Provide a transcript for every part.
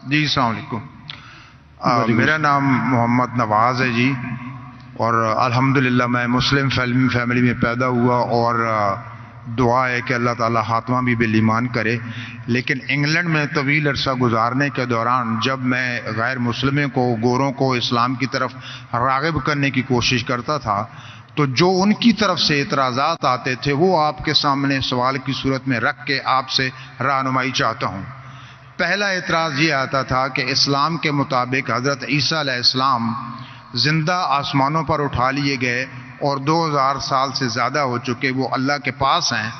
جی السلام علیکم، میرا نام محمد نواز ہے جی، اور الحمدللہ میں مسلم فیملی میں پیدا ہوا، اور دعا ہے کہ اللہ تعالیٰ خاتمہ بھی بالایمان کرے۔ لیکن انگلینڈ میں طویل عرصہ گزارنے کے دوران جب میں غیر مسلموں کو، گوروں کو اسلام کی طرف راغب کرنے کی کوشش کرتا تھا تو جو ان کی طرف سے اعتراضات آتے تھے وہ آپ کے سامنے سوال کی صورت میں رکھ کے آپ سے رہنمائی چاہتا ہوں۔ پہلا اعتراض یہ آتا تھا کہ اسلام کے مطابق حضرت عیسیٰ علیہ السلام زندہ آسمانوں پر اٹھا لیے گئے اور 2000 سال سے زیادہ ہو چکے وہ اللہ کے پاس ہیں،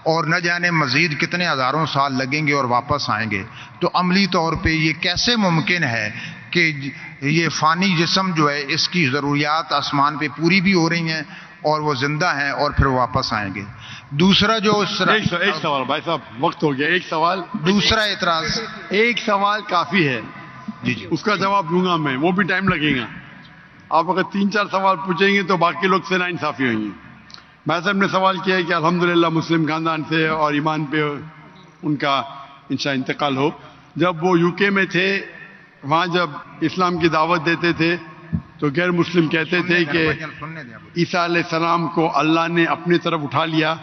اور نہ جانے مزید کتنے ہزاروں سال لگیں گے اور واپس آئیں گے۔ تو عملی طور پہ یہ کیسے ممکن ہے کہ یہ فانی جسم جو ہے اس کی ضروریات آسمان پہ پوری بھی ہو رہی ہیں اور وہ زندہ ہیں اور پھر واپس آئیں گے؟ دوسرا جو ایک سوال بھائی صاحب، وقت ہو گیا، ایک سوال، دوسرا اعتراض، ایک سوال کافی ہے، جی اس کا جواب دوں گا میں، وہ بھی ٹائم لگے گا۔ آپ اگر 3-4 سوال پوچھیں گے تو باقی لوگ سے ناانصافی ہوئیں گے۔ بھائی صاحب نے سوال کیا ہے کہ الحمدللہ مسلم خاندان سے اور ایمان پہ ان کا انشاء انتقال ہو۔ جب وہ UK میں تھے، وہاں جب اسلام کی دعوت دیتے تھے تو غیر مسلم کہتے تھے کہ عیسیٰ علیہ السلام کو اللہ نے اپنی طرف اٹھا لیا،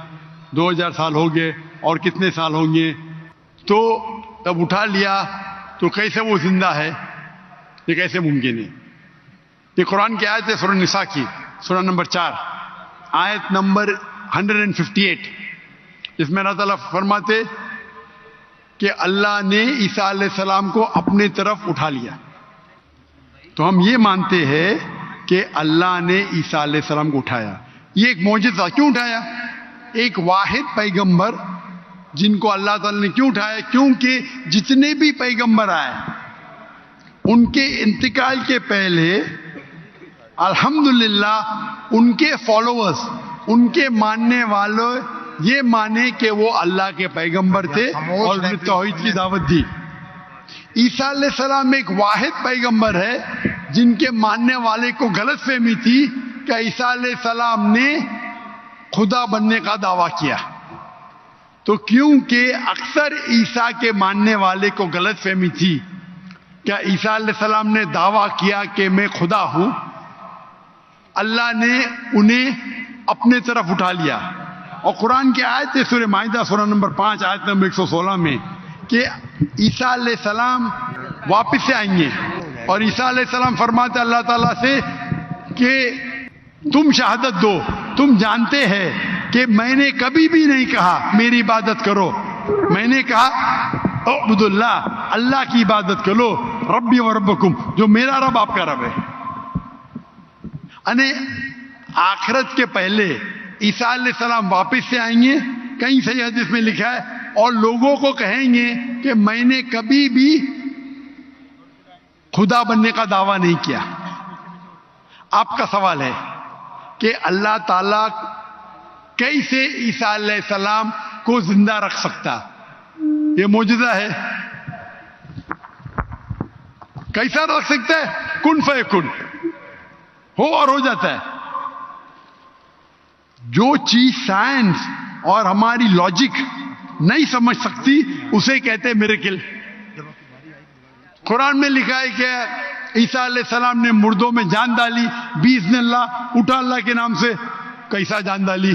2000 سال ہو گئے اور کتنے سال ہوں گے، تو جب اٹھا لیا تو کیسے وہ زندہ ہے؟ یہ کیسے ممکن ہے؟ یہ قرآن کی آیت ہے، سورہ نساء کی، سورہ نمبر 4 آیت نمبر 158، جس میں اللہ تعالیٰ فرماتے کہ اللہ نے عیسیٰ علیہ السلام کو اپنے طرف اٹھا لیا۔ تو ہم یہ مانتے ہیں کہ اللہ نے عیسیٰ علیہ السلام کو اٹھایا۔ یہ ایک معجزہ، کیوں اٹھایا؟ ایک واحد پیغمبر جن کو اللہ تعالیٰ نے کیوں اٹھایا؟ کیونکہ جتنے بھی پیغمبر آئے ان کے انتقال کے پہلے الحمدللہ ان کے فالوورز، ان کے ماننے والے یہ مانے کہ وہ اللہ کے پیغمبر تھے اور انہیں توحید کی دعوت دی۔ عیسیٰ علیہ السلام ایک واحد پیغمبر ہے جن کے ماننے والے کو غلط فہمی تھی کہ عیسیٰ علیہ السلام نے خدا بننے کا دعویٰ کیا۔ تو کیونکہ اکثر عیسیٰ کے ماننے والے کو غلط فہمی تھی کہ عیسیٰ علیہ السلام نے دعویٰ کیا کہ میں خدا ہوں، اللہ نے انہیں اپنے طرف اٹھا لیا۔ اور قرآن کی آیت ہے سورہ مائدہ سورہ نمبر 5 آیت نمبر 116 میں کہ عیسیٰ علیہ السلام واپس سے آئیں گے، اور عیسیٰ علیہ السلام فرماتے اللہ تعالیٰ سے کہ تم شہادت دو، تم جانتے ہیں کہ میں نے کبھی بھی نہیں کہا میری عبادت کرو، میں نے کہا اعبدوا اللہ، اللہ کی عبادت کرو، ربی و ربکم، جو میرا رب آپ کا رب ہے۔ یعنی آخرت کے پہلے عیسیٰ علیہ السلام واپس سے آئیں گے، کہیں صحیح حدیث میں لکھا ہے، اور لوگوں کو کہیں گے کہ میں نے کبھی بھی خدا بننے کا دعویٰ نہیں کیا۔ آپ کا سوال ہے کہ اللہ تعالیٰ کیسے عیسیٰ علیہ السلام کو زندہ رکھ سکتا؟ یہ معجزہ ہے، کیسا رکھ سکتا ہے؟ کن فیکن، ہو اور ہو جاتا ہے۔ جو چیز سائنس اور ہماری لاجک نہیں سمجھ سکتی اسے کہتے ہیں میریکل۔ قرآن میں لکھا ہے کہ عیسیٰ علیہ السلام نے مردوں میں جان ڈالی باذن اللہ، اٹھا اللہ کے نام سے۔ کیسا جان ڈالی؟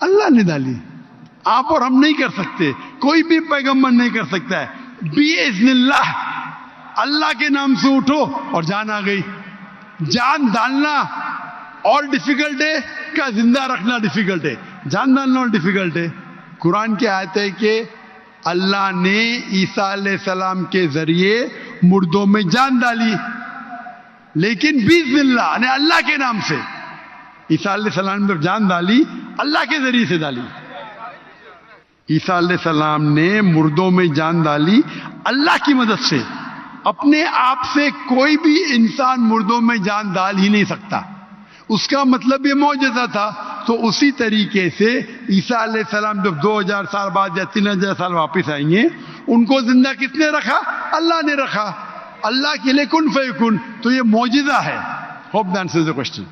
اللہ نے ڈالی، آپ اور ہم نہیں کر سکتے، کوئی بھی پیغمبر نہیں کر سکتا ہے۔ باذن اللہ، اللہ کے نام سے اٹھو اور جان آ گئی۔ جان ڈالنا اور ڈیفیکلٹ ہے کہ زندہ رکھنا ڈیفیکلٹ ہے؟ جان ڈالنا اور ڈیفیکلٹ ہے۔ قرآن کی آیت ہے کہ اللہ نے عیسیٰ علیہ السلام کے ذریعے مردوں میں جان ڈالی، لیکن باذن اللہ یعنی اللہ کے نام سے۔ عیسیٰ علیہ السلام نے جان ڈالی، اللہ کے ذریعے سے ڈالی۔ عیسیٰ علیہ السلام نے مردوں میں جان ڈالی اللہ کی مدد سے۔ اپنے آپ سے کوئی بھی انسان مردوں میں جان ڈال ہی نہیں سکتا، اس کا مطلب یہ معجزہ تھا۔ تو اسی طریقے سے عیسیٰ علیہ السلام جب 2000 سال بعد یا 3000 سال واپس آئیں گے، ان کو زندہ کس نے رکھا؟ اللہ نے رکھا۔ اللہ کے لیے کن فیکن، تو یہ معجزہ ہے۔ Hope that answers the question.